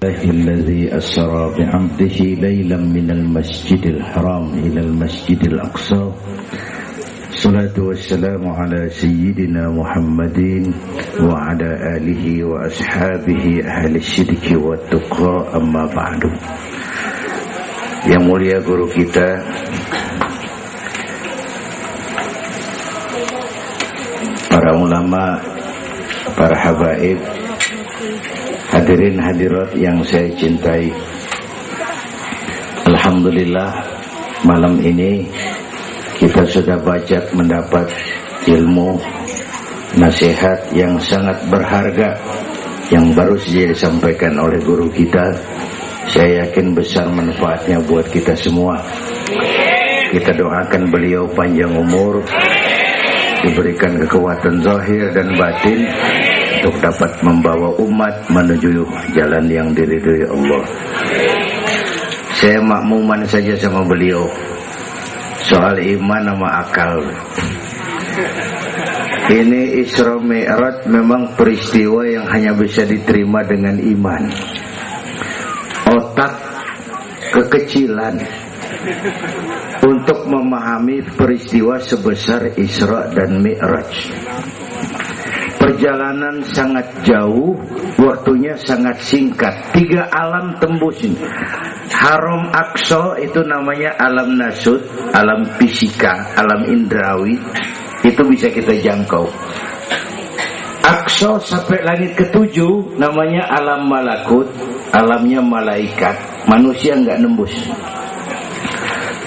الذي أسرى بعبده ليلا من المسجد الحرام إلى المسجد الأقصى الصلاة والسلام على سيدنا محمد وعلى آله وأصحابه أهل الشرك والتقى أما بعد. Yang mulia guru kita para ulama, para habaib, hadirin hadirat yang saya cintai, alhamdulillah malam ini kita sudah banyak mendapat ilmu nasihat yang sangat berharga yang baru saja disampaikan oleh guru kita. Saya yakin besar manfaatnya buat kita semua. Kita doakan beliau panjang umur, diberikan kekuatan zahir dan batin untuk dapat membawa umat menuju jalan yang diridhoi Allah. Saya makmuman saja sama beliau soal iman sama akal. Ini Isra Mi'raj memang peristiwa yang hanya bisa diterima dengan iman. Otak kekecilan untuk memahami peristiwa sebesar Isra dan Mi'raj. Perjalanan sangat jauh, waktunya sangat singkat. 3 alam tembusin. Haram Aqsa itu namanya alam nasut, alam fisika, alam indrawi. Itu bisa kita jangkau. Aqsa sampai langit ke-7 namanya alam malakut, alamnya malaikat. Manusia enggak nembus.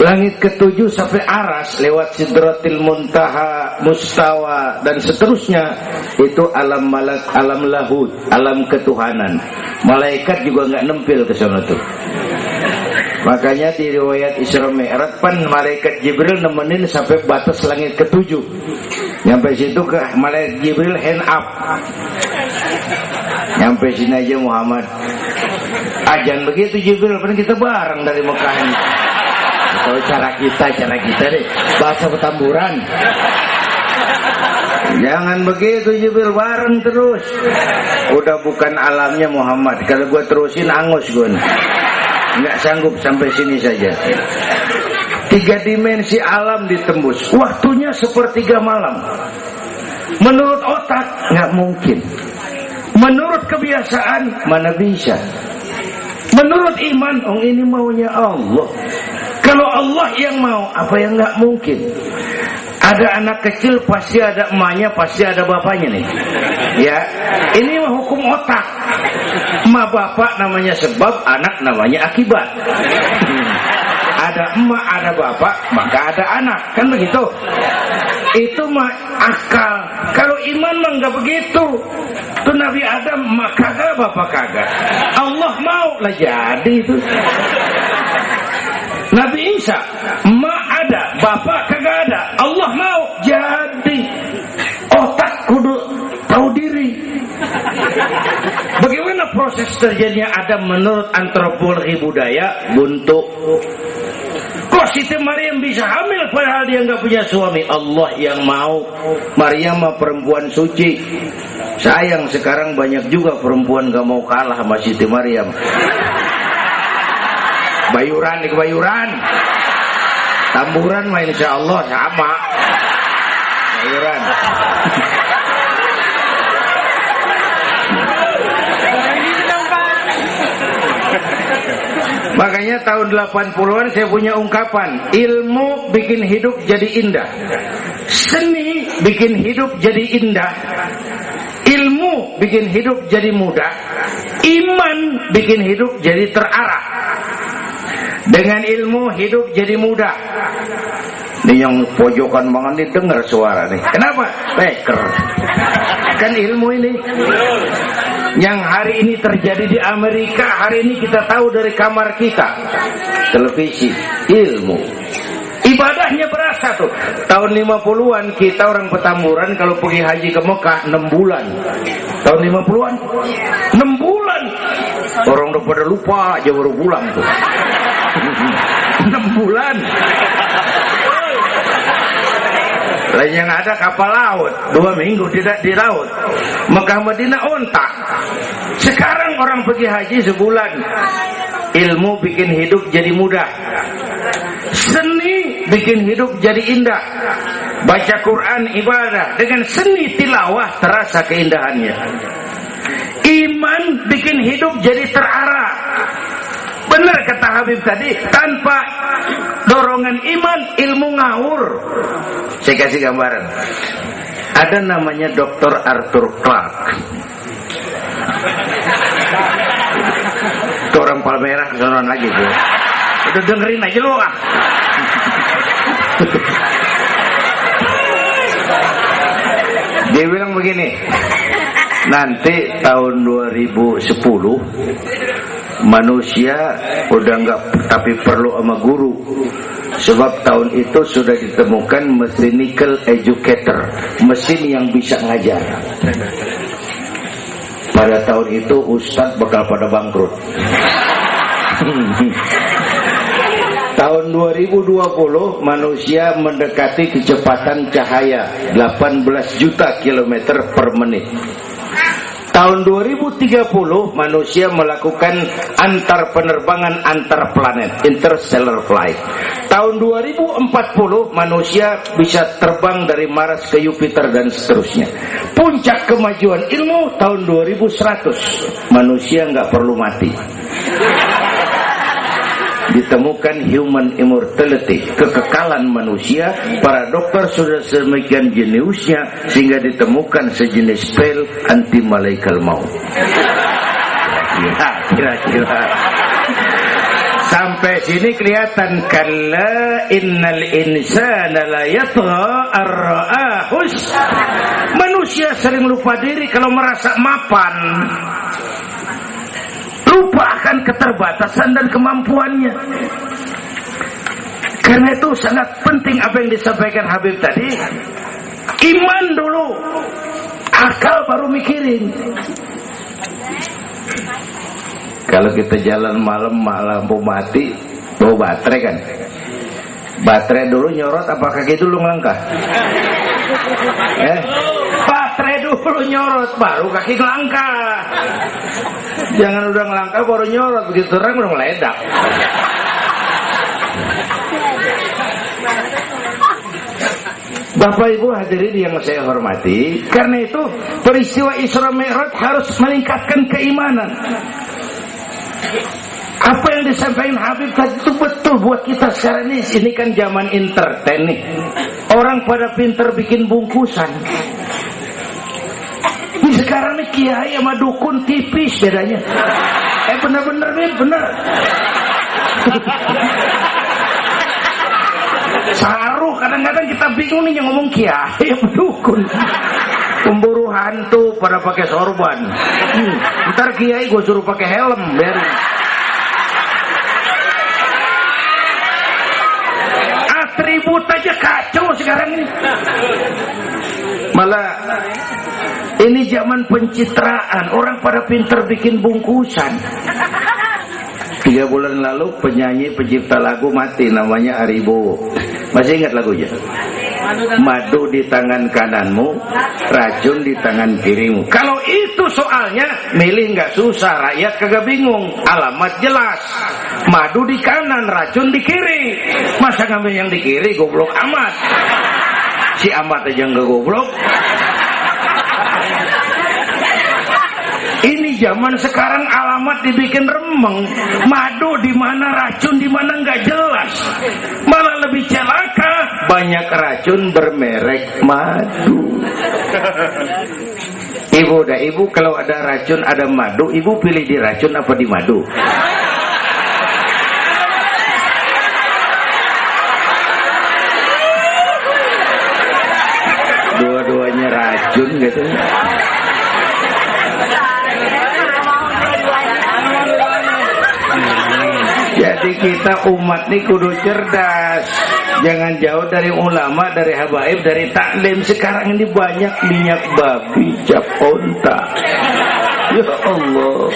Langit ke-7 sampai aras lewat Sidratil Muntaha, Mustawa dan seterusnya, itu alam malak, alam lahud, alam ketuhanan. Malaikat juga enggak nempel ke sana tuh. Makanya di riwayat Isra Mi'raj pan malaikat Jibril nemenin sampai batas langit ke-7. Nyampe situ ke malaikat Jibril hand up. Nyampe sini aja Muhammad. Ajan begitu Jibril, kan kita bareng dari Mekah ini. Kalau cara kita deh, bahasa Petamburan. Jangan begitu Jibril, bareng terus. Udah bukan alamnya Muhammad. Kalau gua terusin angus gua. Nggak sanggup sampai sini saja. 3 dimensi alam ditembus. Waktunya sepertiga malam. Menurut otak nggak mungkin. Menurut kebiasaan mana bisa. Menurut iman, ini maunya Allah. Kalau Allah yang mau, apa yang nggak mungkin? Ada anak kecil pasti ada emaknya, pasti ada bapaknya nih. Ya, ini mah hukum otak. Emak bapak namanya sebab, anak namanya akibat. Ada emak, ada bapak, maka ada anak, kan begitu? Itu mah akal. Kalau iman mah nggak begitu. Tuh Nabi Adam emak kagak, bapak kagak. Allah mau lah jadi itu. Nabi Isa emak ada, bapak kagak ada. Allah mau jadi. Otak kudu tahu diri. Bagaimana proses terjadinya Adam menurut antropologi budaya? Buntu. Kok Siti Maryam bisa hamil padahal dia nggak punya suami? Allah yang mau. Maryam mah perempuan suci. Sayang sekarang banyak juga perempuan nggak mau kalah sama Siti Maryam. Bayuran di kebayuran, Tamburan mah insya Allah sama. Bayuran. Makanya tahun 80-an saya punya ungkapan, ilmu bikin hidup jadi indah, seni bikin hidup jadi indah, ilmu bikin hidup jadi mudah, iman bikin hidup jadi terarah. Dengan ilmu hidup jadi mudah. Ini yang pojokan banget nih dengar suara nih. Kenapa? Peker. Kan ilmu ini. Yang hari ini terjadi di Amerika, hari ini kita tahu dari kamar kita. Televisi, ilmu. Ibadahnya berasa tuh. Tahun 50-an kita orang Petamburan kalau pergi haji ke Mekah 6 bulan. Tahun 50-an 6 bulan. Orang udah pada lupa aja baru pulang tuh. 6 bulan. Lain yang ada kapal laut 2 minggu tidak di laut. Mekah Madinah ontak. Sekarang orang pergi haji sebulan. Ilmu bikin hidup jadi mudah. Seni bikin hidup jadi indah. Baca Quran ibadah, dengan seni tilawah terasa keindahannya. Iman bikin hidup jadi terarah. Benar kata Habib tadi, tanpa dorongan iman ilmu ngawur. Saya kasih gambaran. Ada namanya Dr. Arthur Clarke. Itu orang Palmerah kesonoan lagi tuh. Udah dengerin aja lu ah. Dia bilang begini, nanti tahun 2010 manusia udah nggak tapi perlu sama guru, sebab tahun itu sudah ditemukan mechanical educator, mesin yang bisa ngajar. Pada tahun itu ustadz bakal pada bangkrut. Tahun 2020 manusia mendekati kecepatan cahaya 18 juta kilometer per menit. Tahun 2030 manusia melakukan antar penerbangan antar planet, interstellar flight. Tahun 2040 manusia bisa terbang dari Mars ke Jupiter dan seterusnya. Puncak kemajuan ilmu tahun 2100 manusia nggak perlu mati. Ditemukan human immortality, kekekalan manusia. Para dokter sudah sedemikian jeniusnya sehingga ditemukan sejenis pil anti malaikal maut. Kira-kira sampai sini kelihatan, kalla innal insana la yatgha ar-ra'ahus. Manusia sering lupa diri kalau merasa mapan, lupa akan keterbatasan dan kemampuannya. Karena itu sangat penting apa yang disampaikan Habib tadi. Iman dulu, akal baru mikirin. Kalau kita jalan malam lampu mati, bawa baterai kan? Baterai dulu nyorot apa kaki dulu ngelangkah? Baterai dulu nyorot baru kaki ngelangkah. Jangan udah ngelangkah baru nyorot, begitu terang udah meledak. Bapak Ibu hadirin yang saya hormati, karena itu peristiwa Isra Mi'raj harus meningkatkan keimanan. Apa yang disampaikan Habib tadi itu betul buat kita sekarang ini. Ini kan zaman entertain nih. Orang pada pinter bikin bungkusan. Ini sekarang nih kiai sama dukun tipis bedanya. Bener-bener nih, bener. Saruh, kadang-kadang kita bingung nih yang ngomong kiai sama dukun. Pemburu hantu pada pakai sorban. Ntar kiai gue suruh pakai helm, biarin. Atribut aja kacau sekarang ini. Malah ini zaman pencitraan, orang pada pinter bikin bungkusan. 3 bulan lalu penyanyi pencipta lagu mati, namanya Aribo. Masih ingat lagunya? Madu di tangan kananmu, racun di tangan kirimu. Kalau itu soalnya, milih nggak susah, rakyat kagak bingung. Alamat jelas. Madu di kanan, racun di kiri. Masa ngambil yang di kiri, goblok amat. Si amat aja nggak goblok. Ini zaman sekarang alamat dibikin remeng. Madu di mana, racun di mana nggak jelas. Malah lebih celaka, banyak racun bermerek madu. Ibu kalau ada racun ada madu, ibu pilih di racun apa di madu? Dua-duanya racun gitu. Jadi kita umat ini kudu cerdas. Jangan jauh dari ulama, dari habaib, dari taklim. Sekarang ini banyak minyak babi, cap onta. Ya Allah,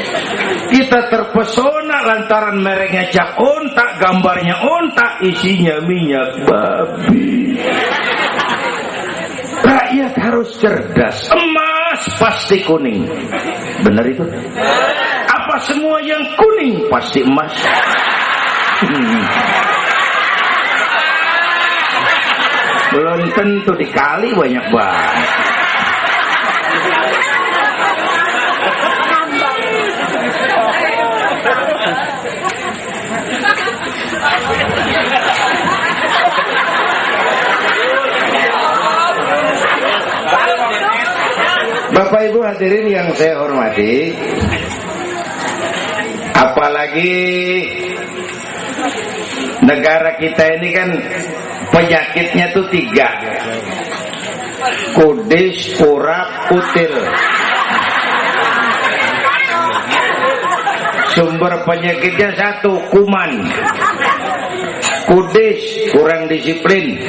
kita terpesona lantaran mereknya cap onta, gambarnya onta, isinya minyak babi. Rakyat harus cerdas. Emas pasti kuning. Benar itu? Apa semua yang kuning pasti emas? Belum tentu, dikali banyak banget. Bapak Ibu hadirin yang saya hormati, apalagi negara kita ini kan penyakitnya tuh 3: kudis, kurap, kutil. Sumber penyakitnya 1, kuman. Kudis, kurang disiplin.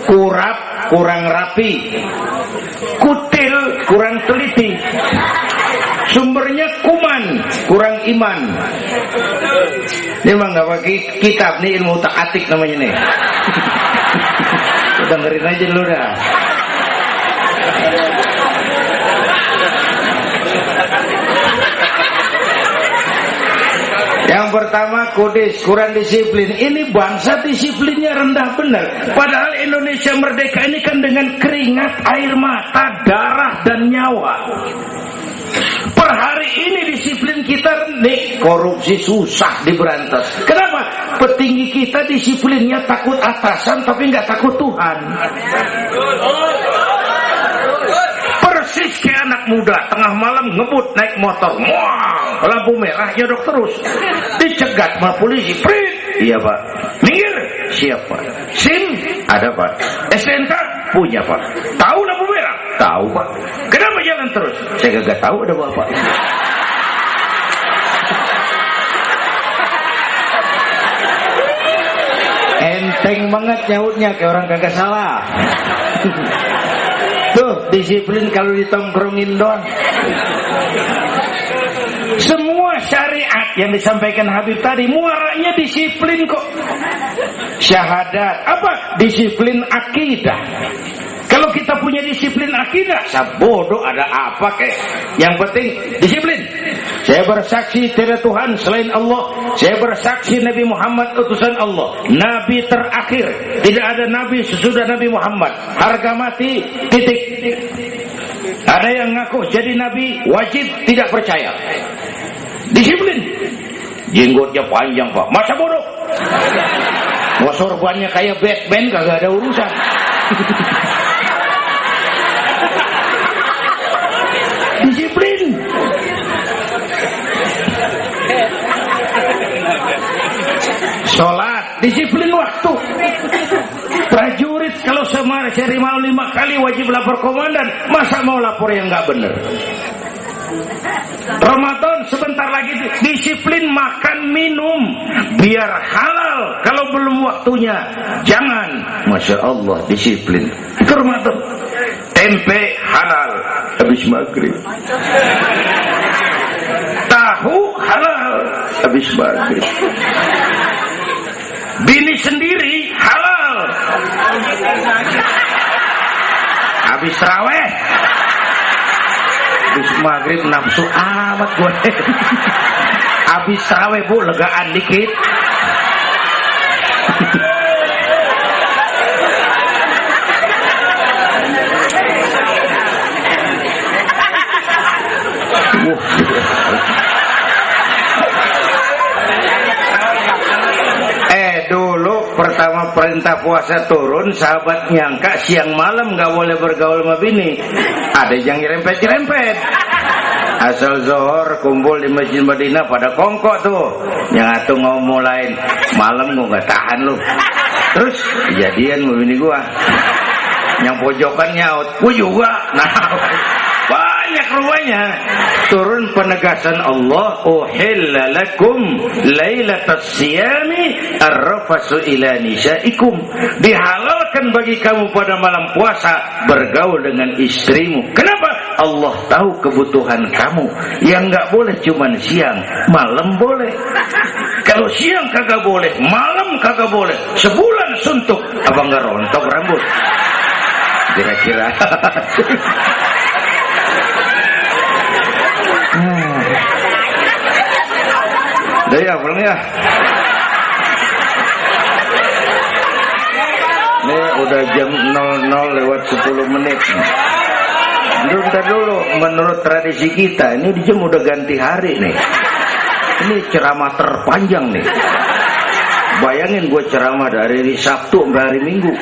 Kurap, kurang rapi. Kutil, kurang teliti. Sumbernya kuman, kurang iman. Ini mah nggak pakai kitab nih, ilmu utak-atik namanya nih. Dengerin aja dulu dah. Yang pertama kudis, kurang disiplin. Ini bangsa disiplinnya rendah benar. Padahal Indonesia merdeka ini kan dengan keringat, air mata, darah dan nyawa. Per hari ini disiplin kita rendah, korupsi susah diberantas. Kenapa? Petinggi kita disiplinnya takut atasan tapi nggak takut Tuhan. Persis kayak anak muda tengah malam ngebut naik motor, wah, lampu merah nyodok terus, dicegat sama polisi. Prit, iya pak. Minggir, siap pak. SIM ada pak. STNK punya pak. Tahu lampu merah? Tahu pak. Kenapa jalan terus? Saya gak tahu, ada bapak. Enteng banget nyautnya kayak orang kagak salah. Tuh, disiplin kalau ditongkrongin doang. Semua syariat yang disampaikan Habib tadi muaranya disiplin kok. Syahadat apa? Disiplin akidah. Kalau kita punya disiplin akidah, sabodo ada apa kek? Yang penting disiplin. Saya bersaksi tiada Tuhan selain Allah. Saya bersaksi Nabi Muhammad utusan Allah, Nabi terakhir. Tidak ada Nabi sesudah Nabi Muhammad. Harga mati, titik. Ada yang ngaku jadi Nabi, wajib tidak percaya. Disiplin. Jenggotnya panjang pak, masa bodoh. Mau sorbannya kayak Batman, kagak ada urusan. Disiplin. Sholat, disiplin waktu. Prajurit kalau sehari mau 5 kali wajib lapor komandan, masa mau lapor yang nggak bener? Ramadan sebentar lagi, disiplin makan minum biar halal. Kalau belum waktunya jangan. Masya Allah, disiplin. Itu Ramadan. Tempe halal habis maghrib. Tahu halal habis maghrib. Bini sendiri halal habis tarawih. Habis maghrib nafsu amat gue. Habis tarawih bu, legaan dikit. Dulu pertama perintah puasa turun, sahabat nyangka siang malam nggak boleh bergaul sama bini. Ada yang nyerempet-nyerempet. Asal zohor kumpul di Masjid Madinah pada kongkok tuh. Yang atuh ngomong lain, malam gua nggak tahan lu. Terus kejadian sama bini gua. Yang pojokan nyaut, gua juga. Nah, banyak rupanya. Turun penegasan Allah, uhilla lakum lailatas siyami arrafasu ila nisaikum. Dihalalkan bagi kamu pada malam puasa bergaul dengan istrimu. Kenapa? Allah tahu kebutuhan kamu. Yang nggak boleh cuman siang, malam boleh. Kalau siang kagak boleh, malam kagak boleh. Sebulan suntuk, abang nggak rontok rambut. Kira-kira. pulangnya. Ini udah jam 00:10. Bentar dulu, menurut tradisi kita ini di jam udah ganti hari nih. Ini ceramah terpanjang nih. Bayangin gue ceramah dari hari Sabtu sampai hari Minggu.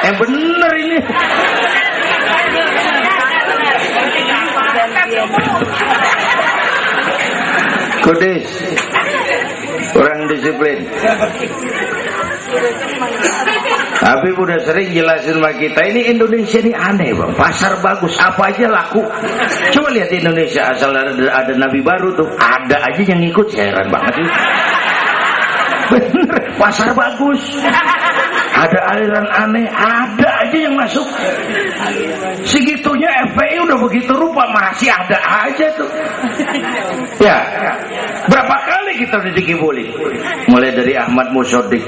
Bener ini. Kudis, orang disiplin. Tapi udah sering jelasin sama kita, ini Indonesia ini aneh bang, pasar bagus, apa aja laku. Coba lihat Indonesia, asal ada nabi baru tuh, ada aja yang ngikut, heran banget ini. Bener, pasar bagus, ada aliran aneh, ada aja yang masuk. Segitunya FPI udah begitu rupa, masih ada aja tuh. Ya, berapa kali kita udah dikibuli, mulai dari Ahmad Musodik,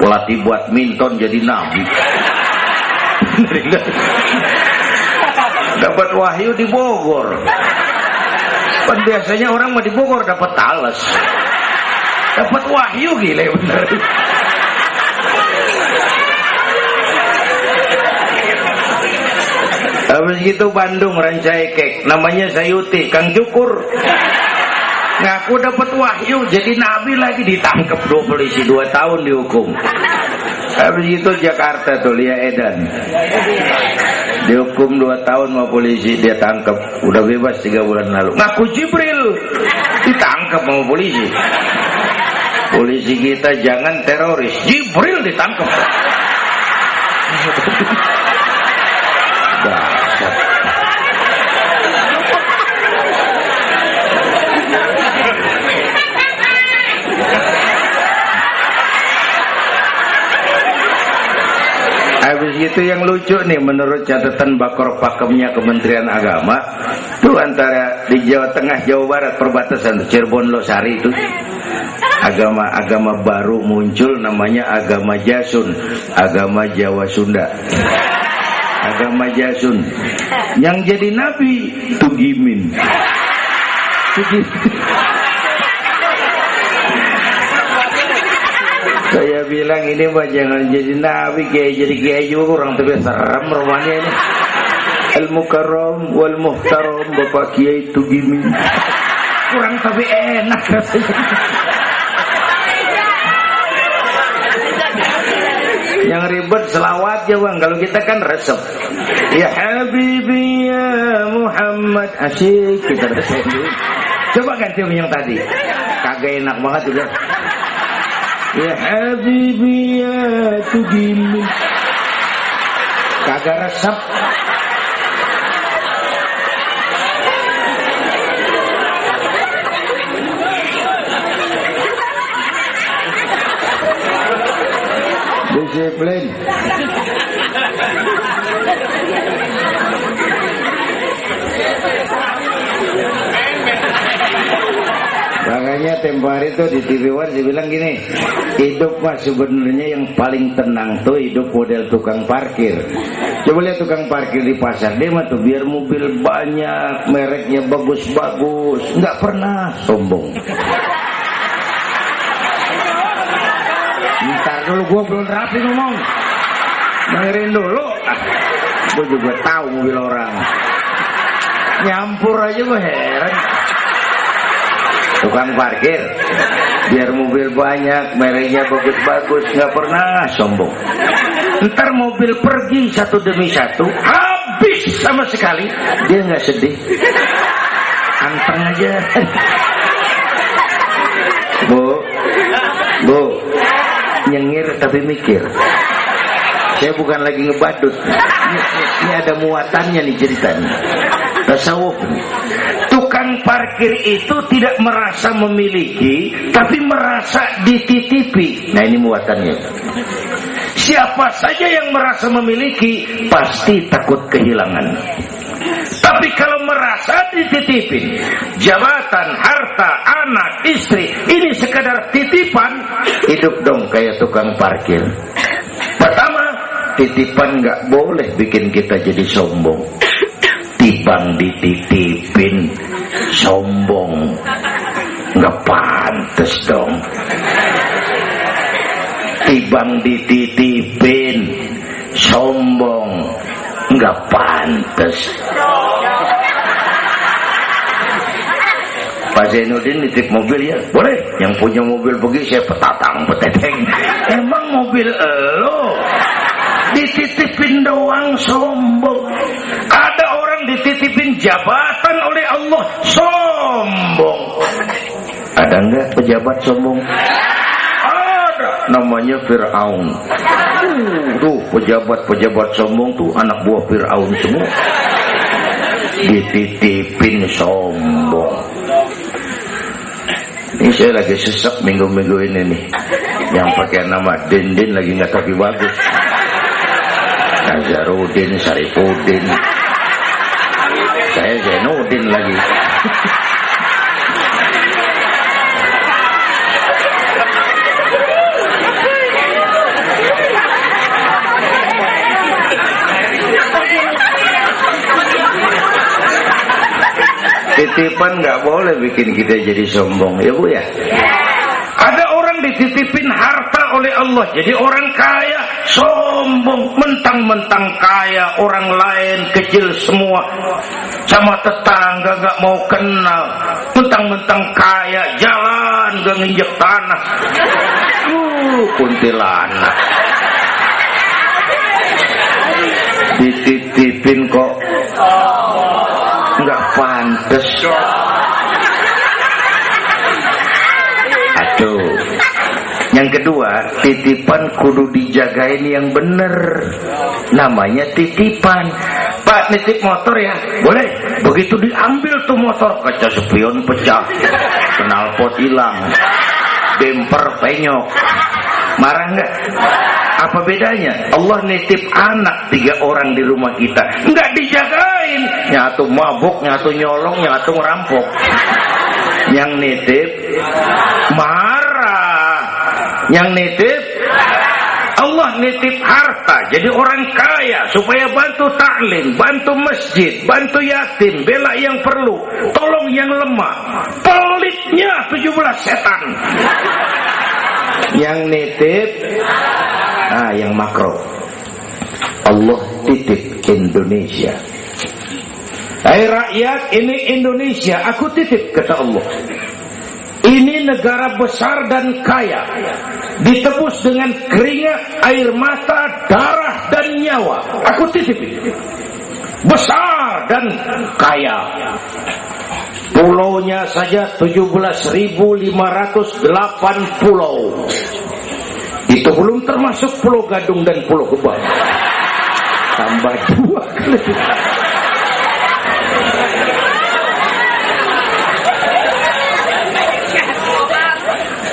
pelatih badminton jadi nabi. Dapat wahyu di Bogor. Kan biasanya orang mau di Bogor dapat talas, dapat wahyu, gila bener. Habis gitu Bandung Rancaikek, namanya Sayuti, Kang Cukur. Ngaku dapat wahyu jadi nabi lagi, ditangkap 2 polisi 2 tahun dihukum. Habis itu Jakarta tuh Lia Edan, dihukum 2 tahun sama polisi, dia tangkap, udah bebas 3 bulan lalu. Ngaku Jibril, ditangkap sama polisi. Polisi kita jangan teroris, Jibril ditangkap. Habis itu yang lucu nih, menurut catatan Bakor Pakemnya Kementerian Agama, tuh antara di Jawa Tengah, Jawa Barat perbatasan Cirebon Losari itu agama baru muncul, namanya agama Jasun, agama Jawa Sunda. Agama Jasun yang jadi nabi Tugimin. Saya bilang ini mah jangan jadi nabi, kayak jadi kiai juga orang tapi serem rumahnya ini. Al-Mukarram wal Muhtaram Bapak Kiai Tugimin. Kurang tapi enak rasanya. Yang ribet selawat ya bang, kalau kita kan resep. Ya Habibi ya Muhammad, asyik kita resep. Coba ganti yang tadi, kagak enak banget juga. Ya Habibi ya Tugimin, kagak resep. Disiplin. Makanya tempo hari itu di TV One dia bilang gini, hidup mah sebenarnya yang paling tenang tuh hidup model tukang parkir. Coba lihat tukang parkir di pasar, dia mah tuh biar mobil banyak, mereknya bagus-bagus, nggak pernah sombong. Ntar dulu, gue belum rapi ngomong, dengerin dulu. Gue juga tahu mobil orang, nyampur aja gue heran. Tukang parkir biar mobil banyak, mereknya bagus-bagus, nggak pernah sombong. Ntar mobil pergi satu demi satu, habis sama sekali, dia nggak sedih, anteng aja. Bu, nyengir tapi mikir. Saya bukan lagi ngebadut. Ini ada muatannya nih ceritanya. Tasawuf. Tukang parkir itu tidak merasa memiliki, tapi merasa dititipi. Nah ini muatannya. Siapa saja yang merasa memiliki, pasti takut kehilangan. Tapi kalau merasa dititipin, jabatan, harta, anak, istri, ini sekadar titipan, hidup dong kayak tukang parkir. Pertama, titipan nggak boleh bikin kita jadi sombong. Tibang dititipin, sombong. Nggak pantes dong. Tibang dititipin, sombong. Nggak pantes. Pak Zainuddin nitip mobil ya, boleh. Yang punya mobil pergi, saya petatang peteteng. Emang mobil lo dititipin doang, sombong. Ada orang dititipin jabatan oleh Allah, sombong. Ada enggak pejabat sombong? Ada, namanya Fir'aun. Tuh pejabat-pejabat sombong tuh anak buah Fir'aun semua. Dititipin sombong. Ini saya lagi sesek minggu-minggu ini nih. Yang pakai nama Dindin lagi nggak tapi bagus. Nazarudin, Sarifudin. Saya Zainuddin lagi. Titipan nggak boleh bikin kita jadi sombong, ya Bu ya. Ada orang dititipin harta oleh Allah, jadi orang kaya, sombong, mentang-mentang kaya, orang lain kecil semua, sama tetangga nggak mau kenal, mentang-mentang kaya, jalan gak nginjek tanah, kuntilanak. Dititipin kok nggak pantes. Aduh. Yang kedua, titipan kudu dijagain yang bener. Namanya titipan. Pak, nitip motor ya? Boleh. Begitu diambil tuh motor, kaca spion pecah, knalpot hilang, bemper penyok. Marah nggak? Apa bedanya? Allah nitip anak 3 orang di rumah kita, nggak dijagain, nyatu mabuk, nyatu nyolong, nyatu ngerampok. Yang nitip marah, yang nitip Allah nitip harta, jadi orang kaya supaya bantu taklim, bantu masjid, bantu yatim, bela yang perlu, tolong yang lemah. Pelitnya 17 setan. Yang nitip yang makro, Allah titip Indonesia. Hai rakyat, ini Indonesia, aku titip, kata Allah. Ini negara besar dan kaya, ditebus dengan keringat, air mata, darah dan nyawa. Aku titip. Besar dan kaya. Pulaunya saja 17.508 pulau. Itu belum termasuk Pulau Gadung dan Pulau Gebang. Tambah 2 kali.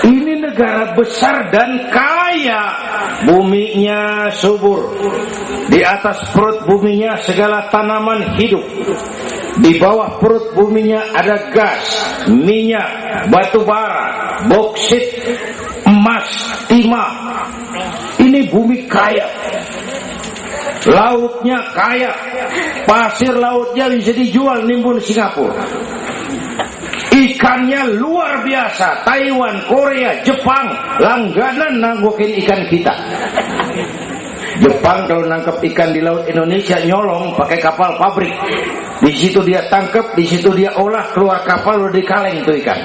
Ini negara besar dan kaya. Buminya subur. Di atas perut buminya segala tanaman hidup. Di bawah perut buminya ada gas, minyak, batu bara, boksit, emas, timah. Ini bumi kaya. Lautnya kaya. Pasir lautnya bisa dijual nimbun Singapura. Ikannya luar biasa. Taiwan, Korea, Jepang langganan nanggukin ikan kita. Jepang kalau nangkep ikan di laut Indonesia nyolong pakai kapal pabrik. Di situ dia tangkap, di situ dia olah, keluar kapal udah dikaleng tuh ikan.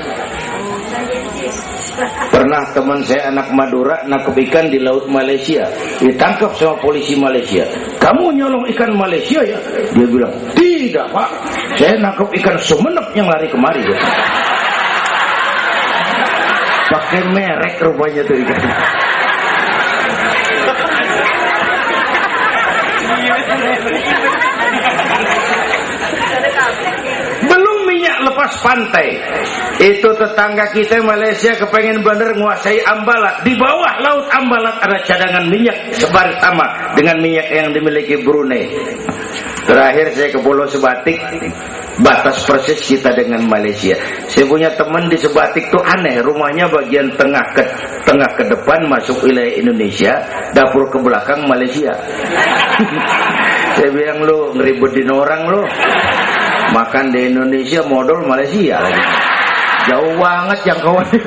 Pernah teman saya anak Madura nangkep ikan di laut Malaysia, ditangkap sama polisi Malaysia. Kamu nyolong ikan Malaysia ya? Dia bilang, tidak Pak, saya nangkep ikan Sumenep yang lari kemari. Ya. Pakai merek rupanya tuh ikan. Belum minyak lepas pantai. Itu tetangga kita Malaysia kepengen bener nguasai Ambalat. Di bawah laut Ambalat ada cadangan minyak sebar sama dengan minyak yang dimiliki Brunei. Terakhir saya ke Pulau Sebatik, batas persis kita dengan Malaysia. Saya punya teman di Sebatik tuh aneh, rumahnya bagian tengah ke depan masuk wilayah Indonesia, dapur ke belakang Malaysia. Saya bilang, lu ngeribetin orang lu. Makan di Indonesia modal Malaysia lagi. Jauh banget jangkauannya.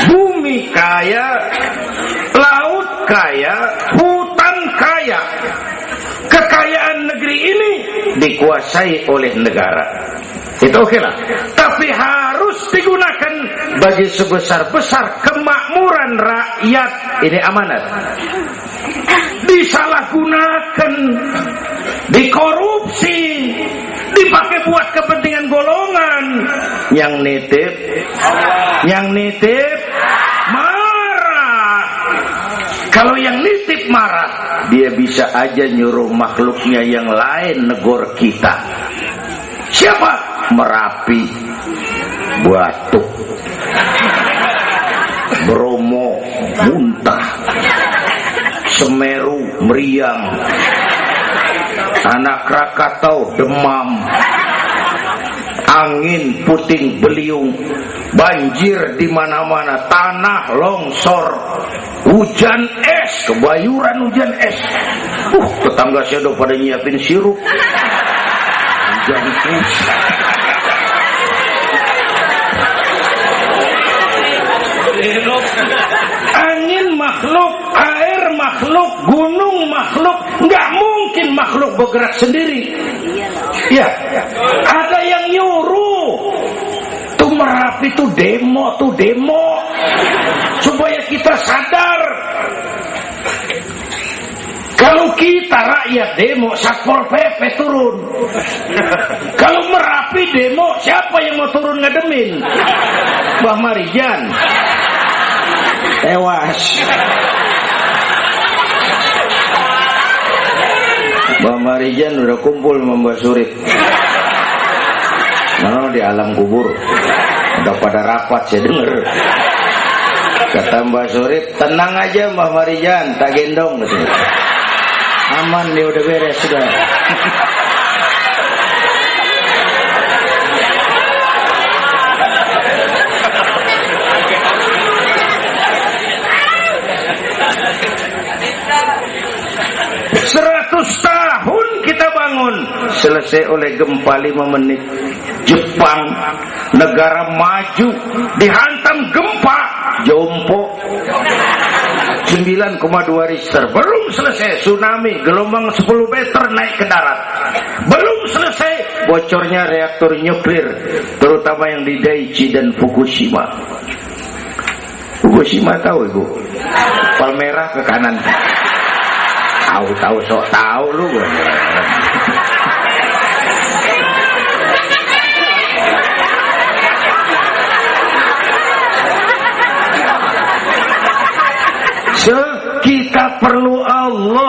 Bumi kaya, laut kaya, hutan kaya. Kekayaan negeri ini dikuasai oleh negara. Itu oke lah. Tapi harus digunakan bagi sebesar-besar kemakmuran rakyat. Ini amanat. Disalahgunakan, dikorupsi, dipakai buat kepentingan golongan. Yang nitip marah. Kalau yang nitip marah, dia bisa aja nyuruh makhluknya yang lain negor kita. Siapa? Merapi, Batuk, Bromo muntah, Semeru meriang, Anak Krakatau demam, angin puting beliung, banjir di mana-mana, tanah longsor, hujan es, kebayuran hujan es. Tetangga saya udah pada nyiapin sirup. Hujan es. Angin makhluk, air makhluk, gunung makhluk. Nggak mungkin makhluk bergerak sendiri. Ya, ada yang nyuruh. Tuh Merapi tuh demo supaya kita sadar. Kalau kita rakyat demo, Satpol PP turun. Kalau Merapi demo, siapa yang mau turun ngademin? Mbah Marijan tewas. Mbah Marijan udah kumpul sama Mbah Surip. Nah, di alam kubur udah pada rapat, saya denger. Kata Mbah Surip, tenang aja Mbah Marijan, tak gendong gitu. Aman, dia udah beres sudah. Tahun kita bangun, selesai oleh gempa 5 menit. Jepang, negara maju, dihantam gempa, jompo 9,2 Richter. Belum selesai tsunami, gelombang 10 meter naik ke darat. Belum selesai bocornya reaktor nuklir, terutama yang di Daiichi dan Fukushima. Fukushima tahu ibu? Palmerah ke kanan. Tahu sok tahu lu gue. Kita perlu Allah